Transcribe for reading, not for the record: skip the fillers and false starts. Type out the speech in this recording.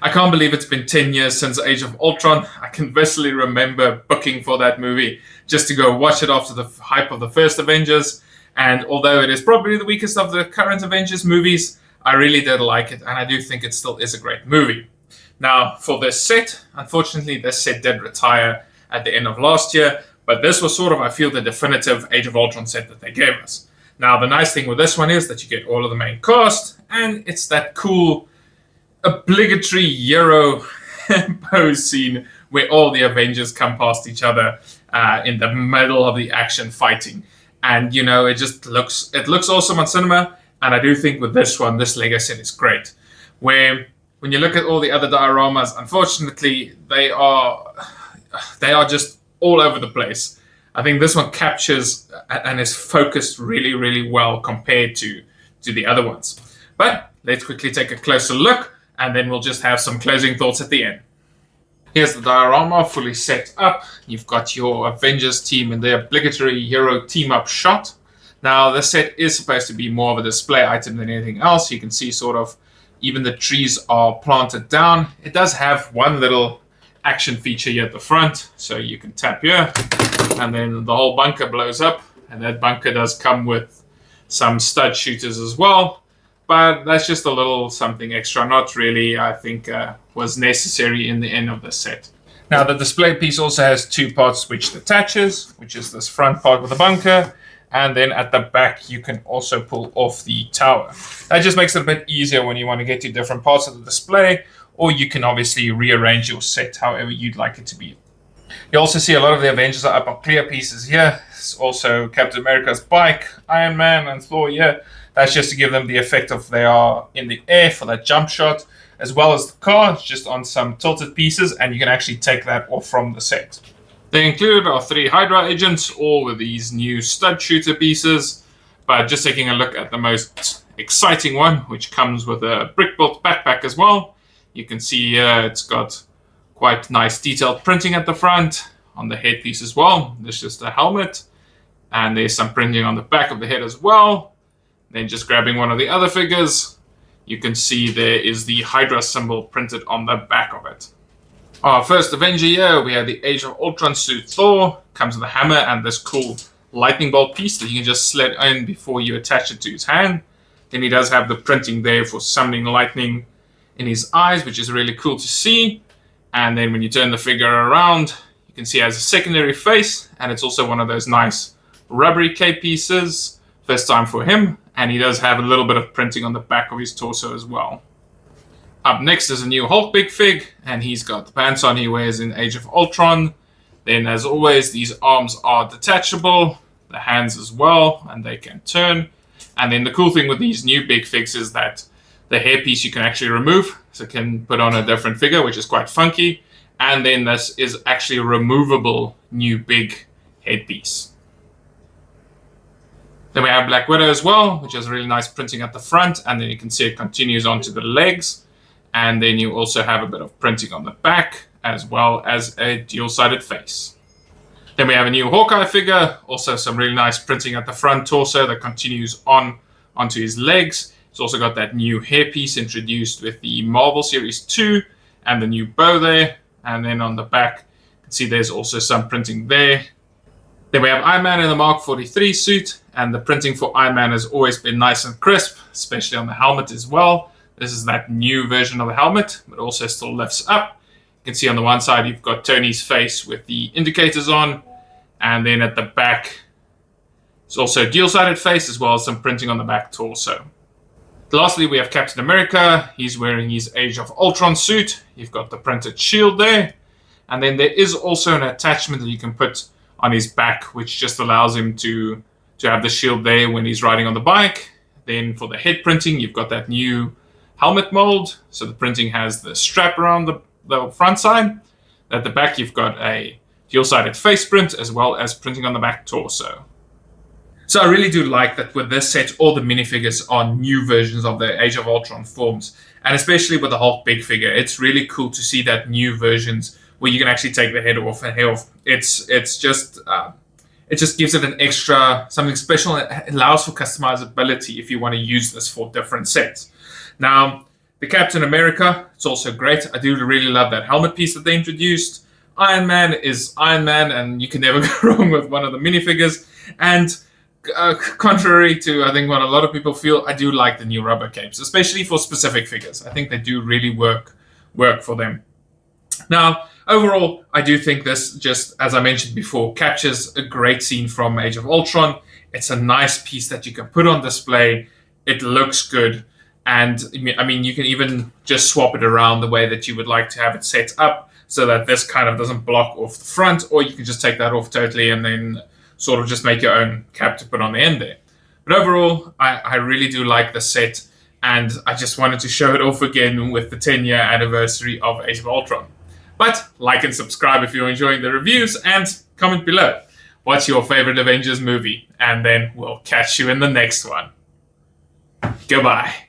I can't believe it's been 10 years since Age of Ultron. I can viscerally remember booking for that movie just to go watch it after the hype of the first Avengers. And although it is probably the weakest of the current Avengers movies, I really did like it, and I do think it still is a great movie. Now, for this set, unfortunately, this set did retire at the end of last year, but this was sort of, I feel, the definitive Age of Ultron set that they gave us. Now, the nice thing with this one is that you get all of the main cast, and it's that cool, obligatory Euro pose scene where all the Avengers come past each other in the middle of the action fighting. And, you know, it looks awesome on cinema, and I do think with this one, this Lego set is great. Where when you look at all the other dioramas, unfortunately, they are just all over the place. I think this one captures and is focused really, really well compared to the other ones. But let's quickly take a closer look, and then we'll just have some closing thoughts at the end. Here's the diorama fully set up. You've got your Avengers team in the obligatory Euro team-up shot. Now, this set is supposed to be more of a display item than anything else. You can see sort of even the trees are planted down. It does have one little action feature here at the front. So you can tap here, and then the whole bunker blows up. And that bunker does come with some stud shooters as well. But that's just a little something extra. Not really, I think, was necessary in the end of the set. Now, the display piece also has two parts which detaches, which is this front part with the bunker. And then at the back, you can also pull off the tower. That just makes it a bit easier when you want to get to different parts of the display, or you can obviously rearrange your set however you'd like it to be. You also see a lot of the Avengers are up on clear pieces here. It's also Captain America's bike, Iron Man, and Thor here. That's just to give them the effect of they are in the air for that jump shot, as well as the car. It's just on some tilted pieces, and you can actually take that off from the set. They include our 3 Hydra agents, all with these new stud shooter pieces. But just taking a look at the most exciting one, which comes with a brick-built backpack as well. You can see here it's got quite nice detailed printing at the front, on the headpiece as well. There's just a helmet, and there's some printing on the back of the head as well. Then just grabbing one of the other figures, you can see there is the Hydra symbol printed on the back of it. Our first Avenger here, we have the Age of Ultron suit Thor. Comes with a hammer and this cool lightning bolt piece that you can just slide in before you attach it to his hand. Then he does have the printing there for summoning lightning in his eyes, which is really cool to see. And then when you turn the figure around, you can see it has a secondary face, and it's also one of those nice rubbery cape pieces. First time for him, and he does have a little bit of printing on the back of his torso as well. Up next is a new Hulk bigfig, and he's got the pants on he wears in Age of Ultron. Then, as always, these arms are detachable, the hands as well, and they can turn. And then the cool thing with these new bigfigs is that the hairpiece you can actually remove, so you can put on a different figure, which is quite funky. And then this is actually a removable new big headpiece. Then we have Black Widow as well, which has really nice printing at the front, and then you can see it continues onto the legs. And then you also have a bit of printing on the back, as well as a dual-sided face. Then we have a new Hawkeye figure, also some really nice printing at the front torso that continues onto his legs. It's also got that new hairpiece introduced with the Marvel Series 2, and the new bow there. And then on the back, you can see there's also some printing there. Then we have Iron Man in the Mark 43 suit, and the printing for Iron Man has always been nice and crisp, especially on the helmet as well. This is that new version of the helmet, but also still lifts up. You can see on the one side, you've got Tony's face with the indicators on, and then at the back, it's also a dual-sided face, as well as some printing on the back torso. Lastly, we have Captain America. He's wearing his Age of Ultron suit. You've got the printed shield there. And then there is also an attachment that you can put on his back, which just allows him to have the shield there when he's riding on the bike. Then for the head printing, you've got that new helmet mold. So the printing has the strap around the front side. At the back, you've got a dual-sided face print, as well as printing on the back torso. So I really do like that with this set, all the minifigures are new versions of the Age of Ultron forms. And especially with the Hulk big figure, it's really cool to see that new versions where you can actually take the head off and hair off. It just gives it an extra, something special. It allows for customizability if you want to use this for different sets. Now, The Captain America, it's also great. I do really love that helmet piece that they introduced. Iron Man is Iron Man, and you can never go wrong with one of the minifigures. And contrary to, I think, what a lot of people feel, I do like the new rubber capes, especially for specific figures. I think they do really work for them. Now, overall, I do think this, just as I mentioned before, captures a great scene from Age of Ultron. It's a nice piece that you can put on display. It looks good. And I mean, you can even just swap it around the way that you would like to have it set up so that this kind of doesn't block off the front, or you can just take that off totally and then sort of just make your own cap to put on the end there. But overall, I really do like the set, and I just wanted to show it off again with the 10-year anniversary of Age of Ultron. But like and subscribe if you're enjoying the reviews, and comment below. What's your favorite Avengers movie? And then we'll catch you in the next one. Goodbye.